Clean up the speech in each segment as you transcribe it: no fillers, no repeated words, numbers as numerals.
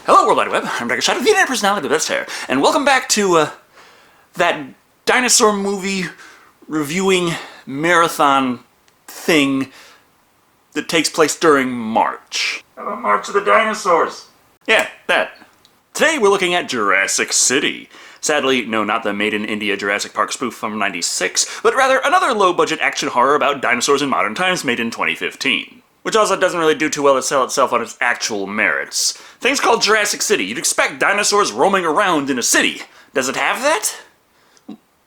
Hello, World Wide Web. I'm Dr. Shado, the internet personality with the best hair, and welcome back to, that dinosaur movie reviewing marathon thing that takes place during March. The March of the Dinosaurs. Yeah, that. Today we're looking at Jurassic City. Sadly, no, not the Made in India Jurassic Park spoof from '96, but rather another low-budget action horror about dinosaurs in modern times made in 2015. Which also doesn't really do too well to sell itself on its actual merits. Things called Jurassic City. You'd expect dinosaurs roaming around in a city. Does it have that?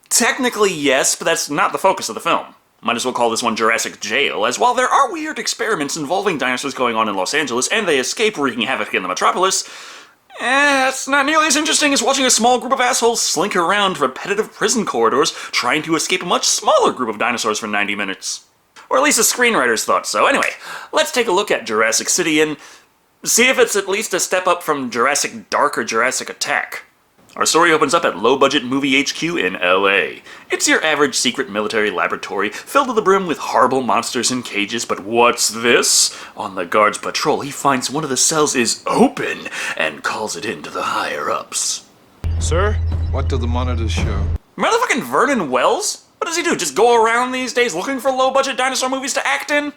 Technically, yes, but that's not the focus of the film. Might as well call this one Jurassic Jail, as while there are weird experiments involving dinosaurs going on in Los Angeles, and they escape wreaking havoc in the metropolis, it's not nearly as interesting as watching a small group of assholes slink around repetitive prison corridors trying to escape a much smaller group of dinosaurs for 90 minutes. Or at least the screenwriters thought so. Anyway, let's take a look at Jurassic City and see if it's at least a step up from Jurassic Dark or Jurassic Attack. Our story opens up at low-budget movie HQ in LA. It's your average secret military laboratory, filled to the brim with horrible monsters in cages, but what's this? On the guard's patrol, he finds one of the cells is open and calls it in to the higher-ups. Sir, what do the monitors show? Motherfucking Vernon Wells? What does he do, just go around these days looking for low-budget dinosaur movies to act in?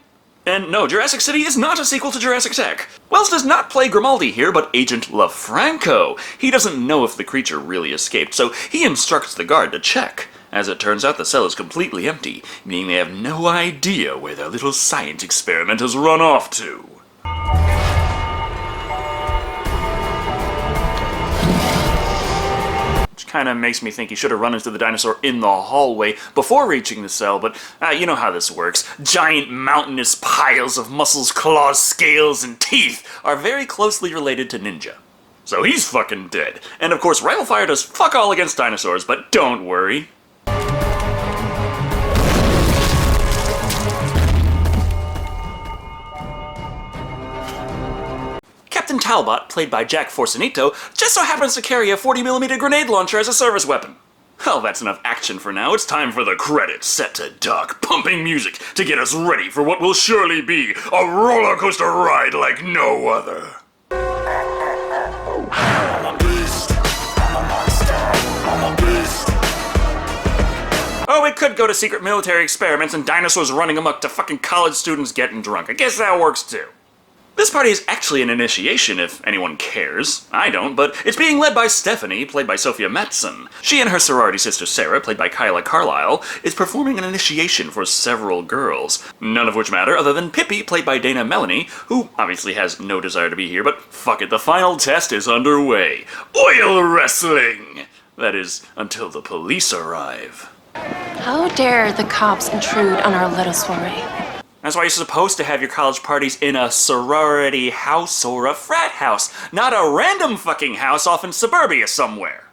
And no, Jurassic City is not a sequel to Jurassic Attack. Wells does not play Grimaldi here, but Agent LaFranco. He doesn't know if the creature really escaped, so he instructs the guard to check. As it turns out, the cell is completely empty, meaning they have no idea where their little science experiment has run off to. Kinda makes me think he should have run into the dinosaur in the hallway before reaching the cell, but you know how this works. Giant mountainous piles of muscles, claws, scales, and teeth are very closely related to Ninja. So he's fucking dead. And of course, rifle fire does fuck all against dinosaurs, but don't worry. Captain Talbot, played by Jack Forsanito, just so happens to carry a 40mm grenade launcher as a service weapon. Well, that's enough action for now. It's time for the credits. Set to dark, pumping music to get us ready for what will surely be a roller coaster ride like no other. I'm a beast. I'm a monster. I'm a beast. Oh, it could go to secret military experiments and dinosaurs running amok to fucking college students getting drunk. I guess that works too. This party is actually an initiation, if anyone cares. I don't, but it's being led by Stephanie, played by Sophia Matson. She and her sorority sister Sarah, played by Kyla Carlisle, is performing an initiation for several girls. None of which matter other than Pippi, played by Dana Melanie, who obviously has no desire to be here, but fuck it, the final test is underway. Oil wrestling! That is, until the police arrive. How dare the cops intrude on our little soiree? That's why you're supposed to have your college parties in a sorority house or a frat house, not a random fucking house off in suburbia somewhere.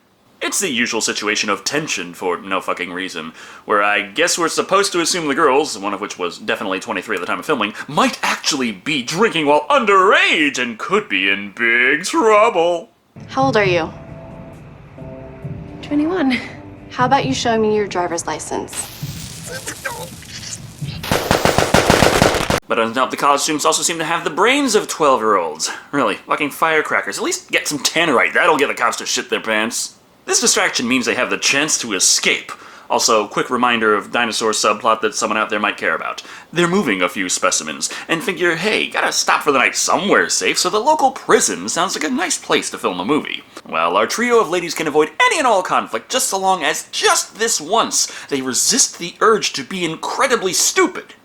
It's the usual situation of tension for no fucking reason, where I guess we're supposed to assume the girls, one of which was definitely 23 at the time of filming, might actually be drinking while underage and could be in big trouble. How old are you? 21. How about you show me your driver's license? But the college students also seem to have the brains of 12-year-olds. Really, fucking firecrackers. At least get some tannerite. That'll get the cops to shit their pants. This distraction means they have the chance to escape. Also, quick reminder of dinosaur subplot that someone out there might care about. They're moving a few specimens, and figure, hey, gotta stop for the night somewhere safe, so the local prison sounds like a nice place to film a movie. Well, our trio of ladies can avoid any and all conflict just so long as, just this once, they resist the urge to be incredibly stupid.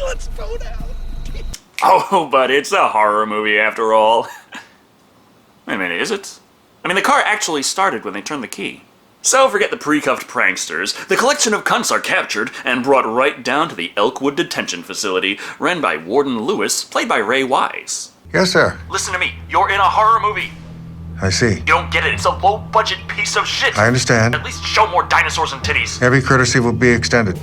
Let's vote out. Oh, but it's a horror movie after all. Wait a minute, is it? I mean, the car actually started when they turned the key. So forget the pre-cuffed pranksters. The collection of cunts are captured and brought right down to the Elkwood Detention Facility, run by Warden Lewis, played by Ray Wise. Yes, sir. Listen to me, you're in a horror movie. I see. You don't get it, it's a low-budget piece of shit. I understand. At least show more dinosaurs and titties. Every courtesy will be extended.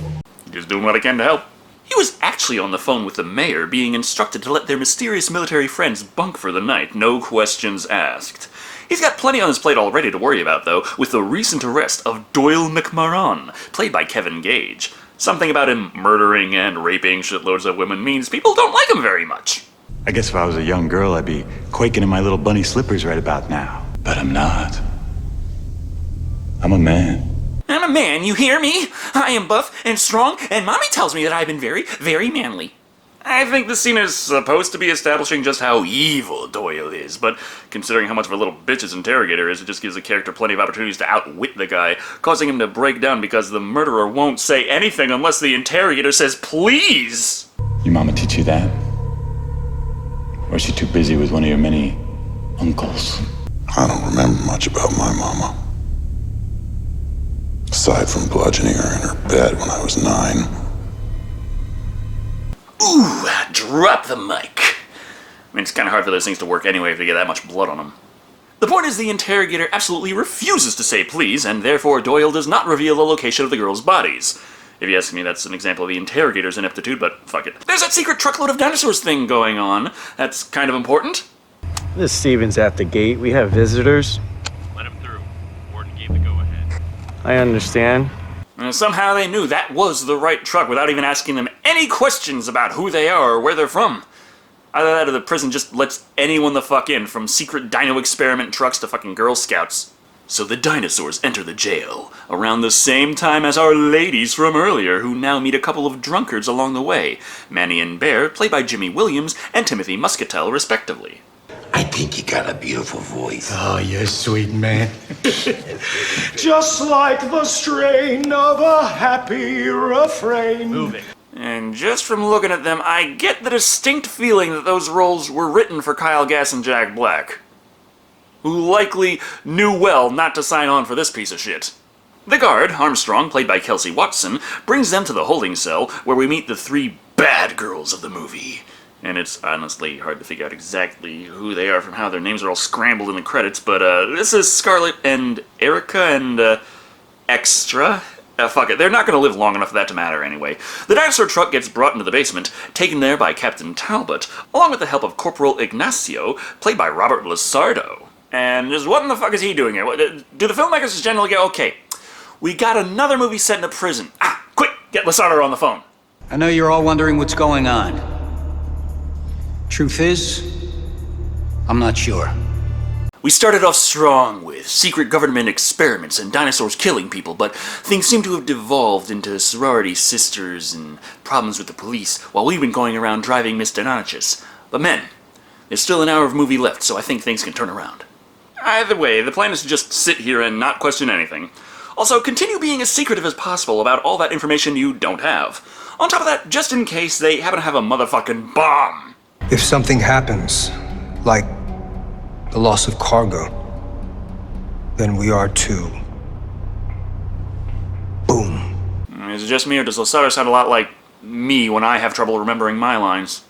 Just doing what I can to help. He was actually on the phone with the mayor, being instructed to let their mysterious military friends bunk for the night, no questions asked. He's got plenty on his plate already to worry about, though, with the recent arrest of Doyle McMahon, played by Kevin Gage. Something about him murdering and raping shitloads of women means people don't like him very much. I guess if I was a young girl, I'd be quaking in my little bunny slippers right about now. But I'm not. I'm a man. I'm a man, you hear me? I am buff and strong, and Mommy tells me that I've been very, very manly. I think this scene is supposed to be establishing just how evil Doyle is, but considering how much of a little bitch his interrogator is, it just gives the character plenty of opportunities to outwit the guy, causing him to break down because the murderer won't say anything unless the interrogator says please! Your mama teach you that? Or is she too busy with one of your many uncles? I don't remember much about my mama. Aside from bludgeoning her in her bed when I was 9. Ooh, drop the mic. I mean, it's kind of hard for those things to work anyway if they get that much blood on them. The point is the interrogator absolutely refuses to say please, and therefore Doyle does not reveal the location of the girls' bodies. If you ask me, that's an example of the interrogator's ineptitude, but fuck it. There's that secret truckload of dinosaurs thing going on. That's kind of important. This Steven's at the gate. We have visitors. Let him through. Warden gave the go-ahead. I understand. And somehow they knew that was the right truck without even asking them any questions about who they are or where they're from. Either that or the prison just lets anyone the fuck in, from secret dino experiment trucks to fucking Girl Scouts. So the dinosaurs enter the jail, around the same time as our ladies from earlier, who now meet a couple of drunkards along the way. Manny and Bear, played by Jimmy Williams and Timothy Muscatel, respectively. I think you got a beautiful voice. Oh, you're sweet, man. Just like the strain of a happy refrain. Moving. And just from looking at them, I get the distinct feeling that those roles were written for Kyle Gass and Jack Black, who likely knew well not to sign on for this piece of shit. The guard, Armstrong, played by Kelsey Watson, brings them to the holding cell, where we meet the 3 bad girls of the movie. And it's honestly hard to figure out exactly who they are from how their names are all scrambled in the credits, but this is Scarlett and Erica and Extra. Fuck it, they're not going to live long enough for that to matter anyway. The dinosaur truck gets brought into the basement, taken there by Captain Talbot, along with the help of Corporal Ignacio, played by Robert Lasardo. And just what in the fuck is he doing here? Do the filmmakers just generally go, okay, we got another movie set in a prison. Quick, get Lasardo on the phone. I know you're all wondering what's going on. Truth is, I'm not sure. We started off strong with secret government experiments and dinosaurs killing people, but things seem to have devolved into sorority sisters and problems with the police while we've been going around driving Miss Donatius. But men, there's still an hour of movie left, so I think things can turn around. Either way, the plan is to just sit here and not question anything. Also, continue being as secretive as possible about all that information you don't have. On top of that, just in case they happen to have a motherfucking bomb. If something happens, like the loss of cargo, then we are too. Boom. Is it just me, or does Lasardo sound a lot like me when I have trouble remembering my lines?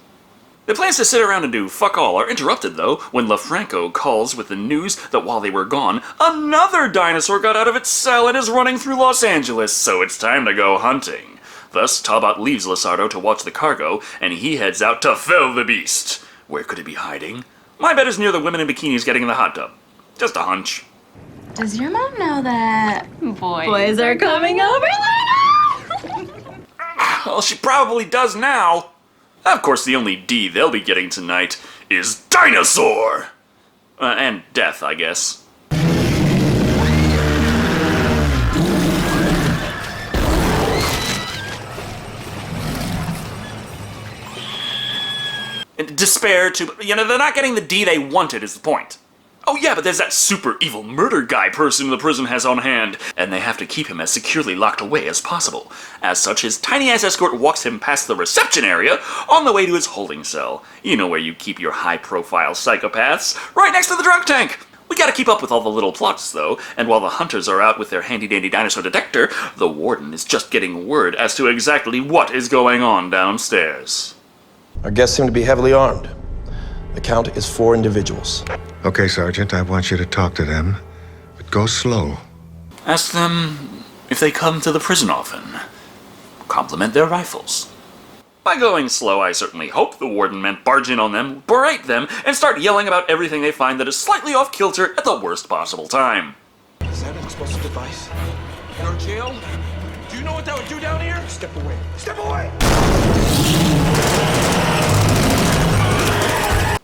The plans to sit around and do fuck all are interrupted, though, when LaFranco calls with the news that while they were gone, another dinosaur got out of its cell and is running through Los Angeles, so it's time to go hunting. Thus, Talbot leaves Lasardo to watch the cargo, and he heads out to fell the beast. Where could it be hiding? My bet is near the women in bikinis getting in the hot tub. Just a hunch. Does your mom know that boys are coming over later? Well, she probably does now. Of course, the only D they'll be getting tonight is dinosaur! And death, I guess. Despair too, but, they're not getting the D they wanted is the point. Oh yeah, but there's that super evil murder guy person the prison has on hand, and they have to keep him as securely locked away as possible. As such, his tiny-ass escort walks him past the reception area on the way to his holding cell. You know where you keep your high-profile psychopaths, right next to the drunk tank. We gotta keep up with all the little plots, though, and while the hunters are out with their handy-dandy dinosaur detector, the warden is just getting word as to exactly what is going on downstairs. Our guests seem to be heavily armed. The count is 4 individuals. Okay, Sergeant, I want you to talk to them, but go slow. Ask them if they come to the prison often. Compliment their rifles. By going slow, I certainly hope the warden men barge in on them, berate them, and start yelling about everything they find that is slightly off kilter at the worst possible time. Is that an explosive device? Your jail? Do you know what that would do down here? Step away. Step away!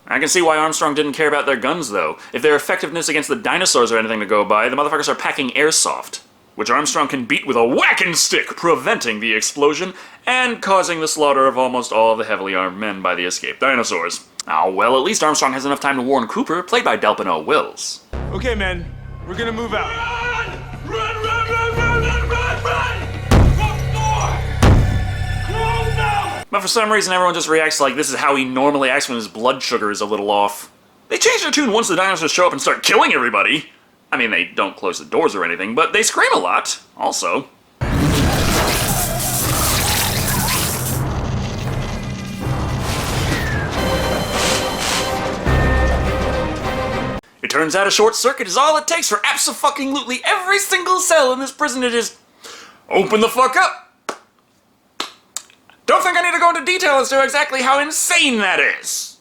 I can see why Armstrong didn't care about their guns, though. If their effectiveness against the dinosaurs are anything to go by, the motherfuckers are packing airsoft, which Armstrong can beat with a whacking stick, preventing the explosion and causing the slaughter of almost all of the heavily armed men by the escaped dinosaurs. Oh, well, at least Armstrong has enough time to warn Cooper, played by Delpino Wills. Okay, men. We're gonna move out. Run! But for some reason, everyone just reacts like this is how he normally acts when his blood sugar is a little off. They change their tune once the dinosaurs show up and start killing everybody. I mean, they don't close the doors or anything, but they scream a lot, also. It turns out a short circuit is all it takes for abso-fucking-lutely every single cell in this prison to just open the fuck up. Don't think I need to go into detail as to exactly how insane that is.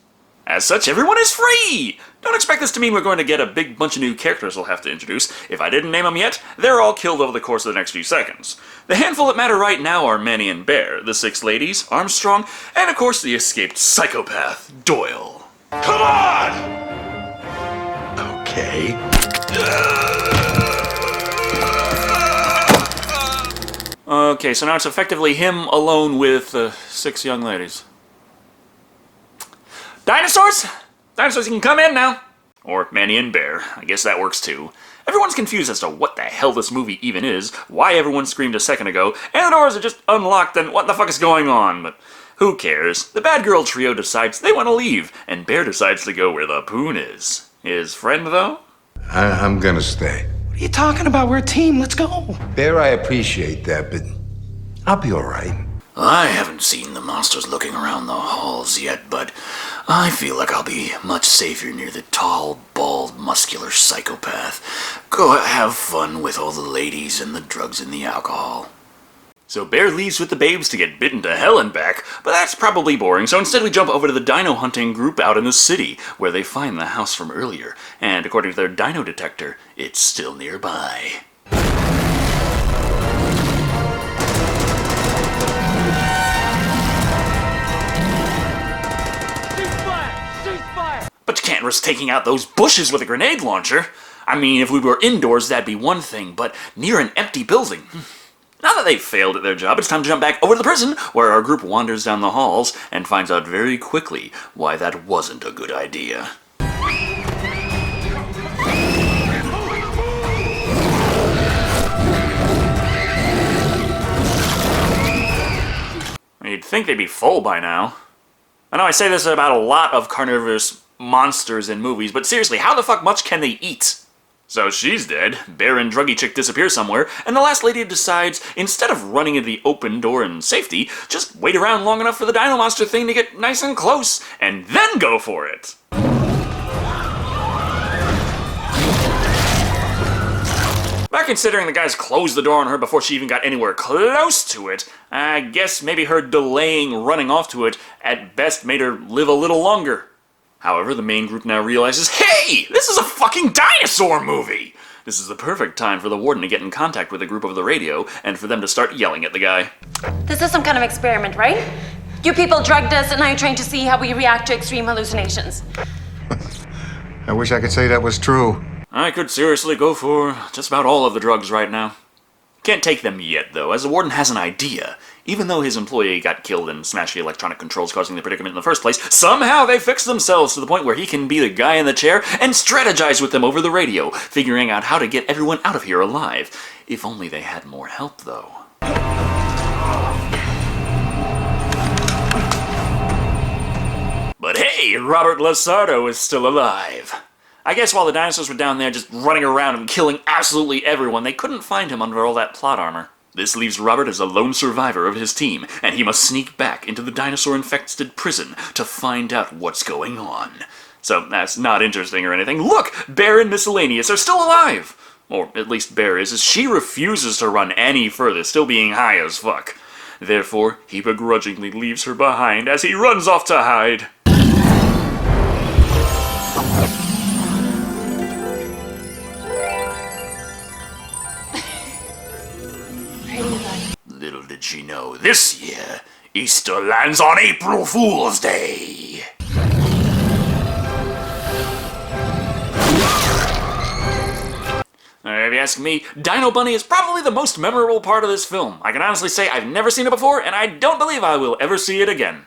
As such, everyone is free! Don't expect this to mean we're going to get a big bunch of new characters we'll have to introduce. If I didn't name them yet, they're all killed over the course of the next few seconds. The handful that matter right now are Manny and Bear, the 6 ladies, Armstrong, and of course the escaped psychopath, Doyle. Come on! Okay. Okay, so now it's effectively him alone with 6 young ladies. Dinosaurs? Dinosaurs, you can come in now. Or Manny and Bear. I guess that works too. Everyone's confused as to what the hell this movie even is, why everyone screamed a second ago, and the doors are just unlocked and what the fuck is going on, but who cares? The bad girl trio decides they want to leave, and Bear decides to go where the poon is. His friend, though? I'm gonna stay. What are you talking about? We're a team. Let's go. Bear, I appreciate that, but I'll be all right. I haven't seen the monsters looking around the halls yet, but I feel like I'll be much safer near the tall, bald, muscular psychopath. Go have fun with all the ladies and the drugs and the alcohol. So Bear leaves with the babes to get bitten to hell and back, but that's probably boring, so instead we jump over to the dino hunting group out in the city, where they find the house from earlier, and according to their dino detector, it's still nearby. But you can't risk taking out those bushes with a grenade launcher. I mean, if we were indoors, that'd be one thing, but near an empty building. Now that they've failed at their job, it's time to jump back over to the prison, where our group wanders down the halls and finds out very quickly why that wasn't a good idea. You'd think they'd be full by now. I know I say this about a lot of carnivorous monsters in movies, but seriously, how the fuck much can they eat? So she's dead, Bear and druggy chick disappear somewhere, and the last lady decides, instead of running into the open door in safety, just wait around long enough for the dino monster thing to get nice and close, and then go for it! But considering the guys closed the door on her before she even got anywhere close to it, I guess maybe her delaying running off to it at best made her live a little longer. However, the main group now realizes, hey, this is a fucking dinosaur movie! This is the perfect time for the warden to get in contact with the group over the radio, and for them to start yelling at the guy. This is some kind of experiment, right? You people drugged us, and now you're trying to see how we react to extreme hallucinations. I wish I could say that was true. I could seriously go for just about all of the drugs right now. Can't take them yet, though, as the warden has an idea. Even though his employee got killed and smashed the electronic controls causing the predicament in the first place, somehow they fixed themselves to the point where he can be the guy in the chair and strategize with them over the radio, figuring out how to get everyone out of here alive. If only they had more help, though. But hey, Robert Lasardo is still alive. I guess while the dinosaurs were down there just running around and killing absolutely everyone, they couldn't find him under all that plot armor. This leaves Robert as a lone survivor of his team, and he must sneak back into the dinosaur-infested prison to find out what's going on. So that's not interesting or anything. Look! Bear and Miscellaneous are still alive! Or at least Bear is, as she refuses to run any further, still being high as fuck. Therefore, he begrudgingly leaves her behind as he runs off to hide. Little did she know, this year, Easter lands on April Fool's Day. If you ask me, Dino Bunny is probably the most memorable part of this film. I can honestly say I've never seen it before, and I don't believe I will ever see it again.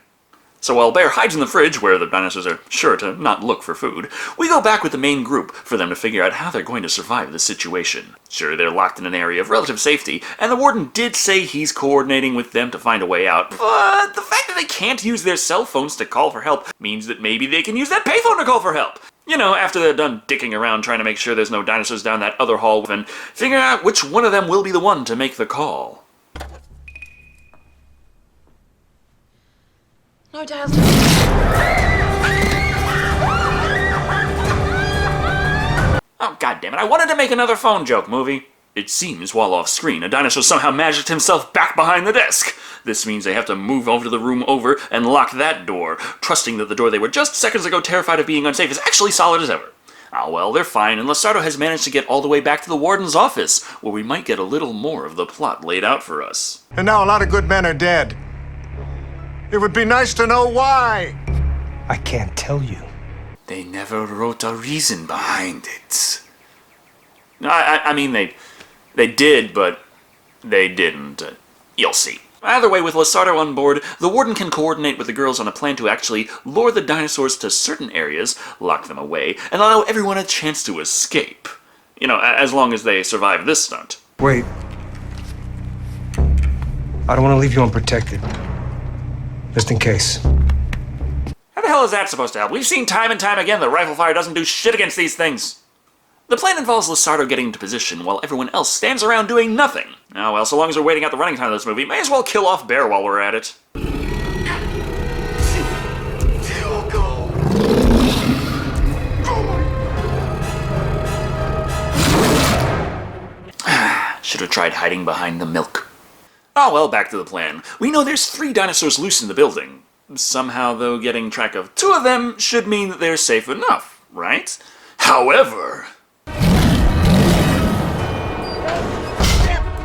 So while Bear hides in the fridge, where the dinosaurs are sure to not look for food, we go back with the main group for them to figure out how they're going to survive this situation. Sure, they're locked in an area of relative safety, and the warden did say he's coordinating with them to find a way out, but the fact that they can't use their cell phones to call for help means that maybe they can use that payphone to call for help. You know, after they're done dicking around trying to make sure there's no dinosaurs down that other hall, and figure out which one of them will be the one to make the call. No, Dad. Oh, goddammit, I wanted to make another phone joke, movie. It seems, while off screen, a dinosaur somehow magicked himself back behind the desk. This means they have to move over to the room over and lock that door, trusting that the door they were just seconds ago terrified of being unsafe is actually solid as ever. Ah well, they're fine, and Shado has managed to get all the way back to the warden's office, where we might get a little more of the plot laid out for us. And now a lot of good men are dead. It would be nice to know why. I can't tell you. They never wrote a reason behind it. I mean, they did, but they didn't. You'll see. Either way, with Shado on board, the warden can coordinate with the girls on a plan to actually lure the dinosaurs to certain areas, lock them away, and allow everyone a chance to escape. You know, as long as they survive this stunt. Wait. I don't want to leave you unprotected. Just in case. How the hell is that supposed to help? We've seen time and time again that rifle fire doesn't do shit against these things. The plan involves Shado getting into position while everyone else stands around doing nothing. Oh well, so long as we're waiting out the running time of this movie, may as well kill off Bear while we're at it. Should have tried hiding behind the milk. Oh well, back to the plan. We know there's 3 dinosaurs loose in the building. Somehow, though, getting track of 2 of them should mean that they're safe enough, right? However...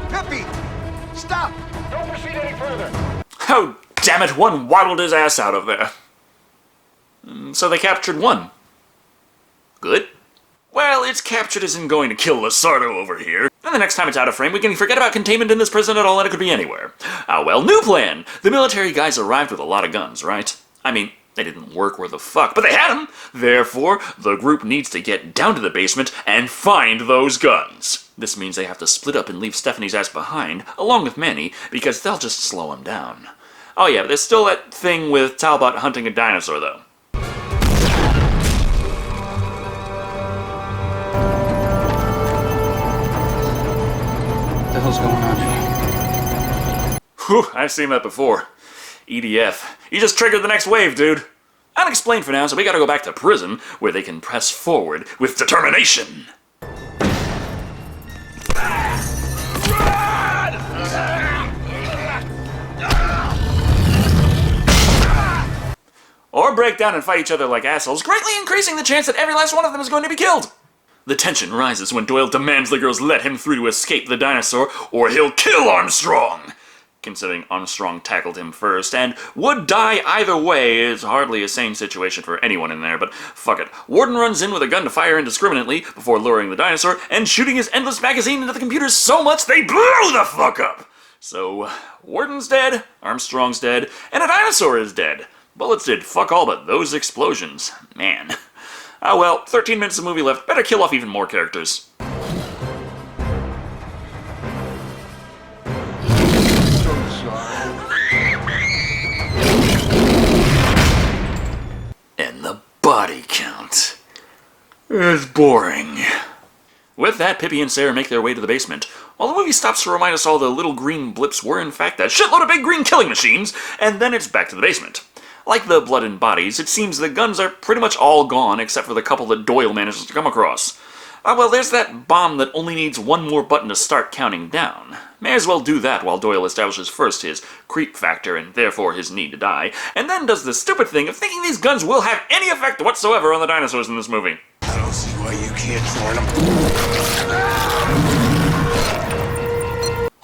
Peppy! Stop! Don't proceed any further! Oh, damn it, one waddled his ass out of there. So they captured 1. Good. Well, its captured isn't going to kill Shado over here. And the next time it's out of frame, we can forget about containment in this prison at all, and it could be anywhere. Ah well, new plan! The military guys arrived with a lot of guns, right? I mean, they didn't work where the fuck, but they had them! Therefore, the group needs to get down to the basement and find those guns. This means they have to split up and leave Stephanie's ass behind, along with Manny, because they'll just slow him down. Oh yeah, there's still that thing with Talbot hunting a dinosaur, though. What the hell's going on here? Whew, I've seen that before. EDF. You just triggered the next wave, dude. Unexplained for now, so we gotta go back to prison, where they can press forward with determination. Or break down and fight each other like assholes, greatly increasing the chance that every last one of them is going to be killed. The tension rises when Doyle demands the girls let him through to escape the dinosaur, or he'll kill Armstrong! Considering Armstrong tackled him first, and would die either way, it's hardly a sane situation for anyone in there, but fuck it. Warden runs in with a gun to fire indiscriminately before luring the dinosaur and shooting his endless magazine into the computers so much they blow the fuck up! So, Warden's dead, Armstrong's dead, and a dinosaur is dead. Bullets did fuck all but those explosions. Man. Ah well, 13 minutes of movie left, better kill off even more characters. And the body count is boring. With that, Pippi and Sarah make their way to the basement, while the movie stops to remind us all the little green blips were in fact that shitload of big green killing machines, and then it's back to the basement. Like the blood and bodies, it seems the guns are pretty much all gone except for the couple that Doyle manages to come across. Ah, well, there's that bomb that only needs one more button to start counting down. May as well do that while Doyle establishes first his creep factor and therefore his need to die, and then does the stupid thing of thinking these guns will have any effect whatsoever on the dinosaurs in this movie. I don't see why you can't join them.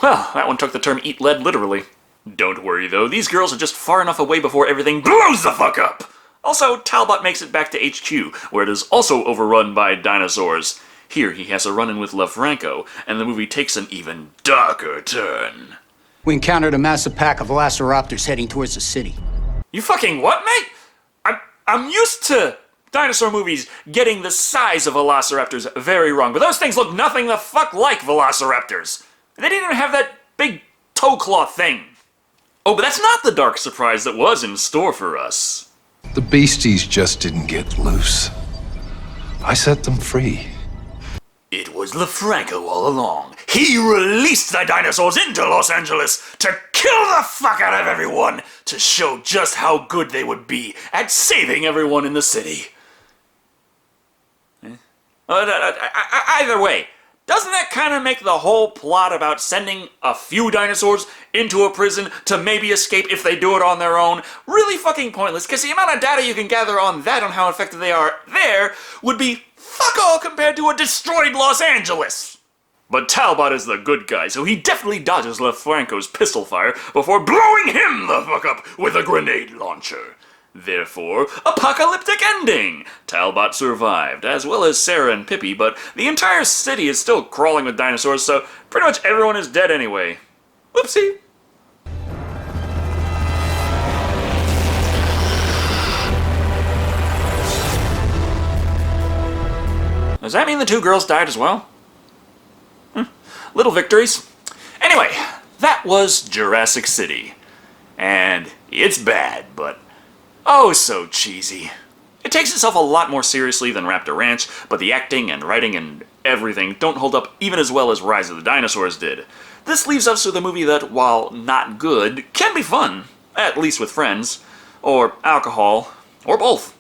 Well, that one took the term eat lead literally. Don't worry though, these girls are just far enough away before everything blows the fuck up! Also, Talbot makes it back to HQ, where it is also overrun by dinosaurs. Here he has a run-in with LaFranco, and the movie takes an even darker turn. We encountered a massive pack of velociraptors heading towards the city. You fucking what, mate? I'm used to dinosaur movies getting the size of velociraptors very wrong, but those things look nothing the fuck like velociraptors. They didn't even have that big toe claw thing. Oh, but that's not the dark surprise that was in store for us. The beasties just didn't get loose. I set them free. It was LaFranco all along. He released the dinosaurs into Los Angeles to kill the fuck out of everyone, to show just how good they would be at saving everyone in the city. Either way, doesn't that kind of make the whole plot about sending a few dinosaurs into a prison to maybe escape if they do it on their own really fucking pointless? Because the amount of data you can gather on that, on how effective they are there, would be fuck all compared to a destroyed Los Angeles. But Talbot is the good guy, so he definitely dodges LaFranco's pistol fire before blowing him the fuck up with a grenade launcher. Therefore, apocalyptic ending! Talbot survived, as well as Sarah and Pippi, but the entire city is still crawling with dinosaurs, so pretty much everyone is dead anyway. Whoopsie! Does that mean the two girls died as well? Little victories. Anyway, that was Jurassic City. And it's bad, but oh so cheesy. It takes itself a lot more seriously than Raptor Ranch, but the acting and writing and everything don't hold up even as well as Rise of the Dinosaurs did. This leaves us with a movie that, while not good, can be fun, at least with friends, or alcohol, or both.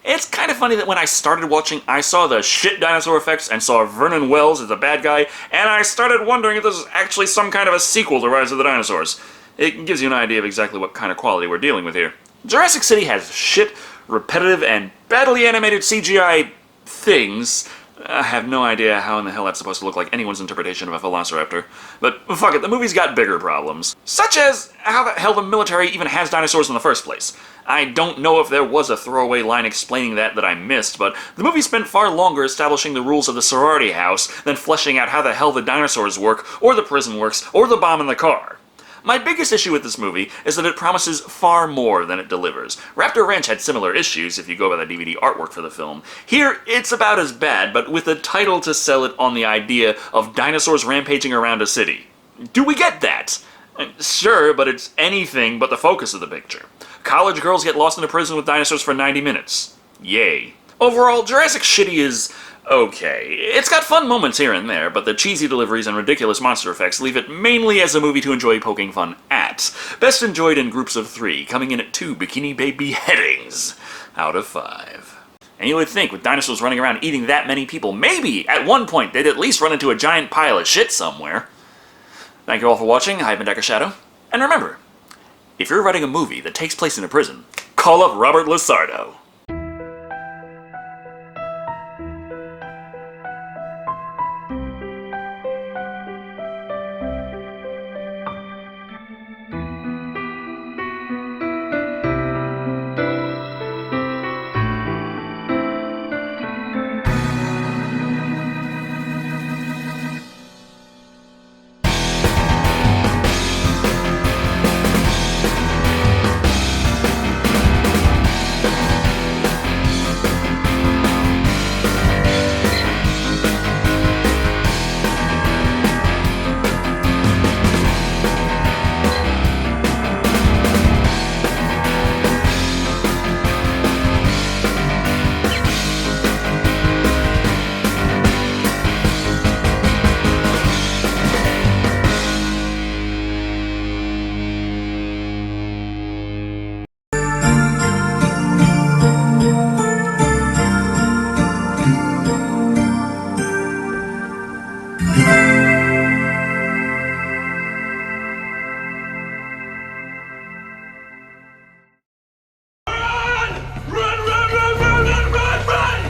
It's kind of funny that when I started watching, I saw the shit dinosaur effects and saw Vernon Wells as the bad guy, and I started wondering if this is actually some kind of a sequel to Rise of the Dinosaurs. It gives you an idea of exactly what kind of quality we're dealing with here. Jurassic City has shit, repetitive, and badly animated CGI things. I have no idea how in the hell that's supposed to look like anyone's interpretation of a velociraptor. But fuck it, the movie's got bigger problems. Such as how the hell the military even has dinosaurs in the first place. I don't know if there was a throwaway line explaining that I missed, but the movie spent far longer establishing the rules of the sorority house than fleshing out how the hell the dinosaurs work, or the prison works, or the bomb in the car. My biggest issue with this movie is that it promises far more than it delivers. Raptor Ranch had similar issues if you go by the DVD artwork for the film. Here, it's about as bad, but with a title to sell it on the idea of dinosaurs rampaging around a city. Do we get that? Sure, but it's anything but the focus of the picture. College girls get lost in a prison with dinosaurs for 90 minutes. Yay. Overall, Jurassic Shitty is okay. It's got fun moments here and there, but the cheesy deliveries and ridiculous monster effects leave it mainly as a movie to enjoy poking fun at. Best enjoyed in groups of 3, coming in at 2 Bikini Babe beheadings out of 5. And you would think, with dinosaurs running around eating that many people, maybe at one point they'd at least run into a giant pile of shit somewhere. Thank you all for watching. I've been Shado. And remember, if you're writing a movie that takes place in a prison, call up Robert Lasardo.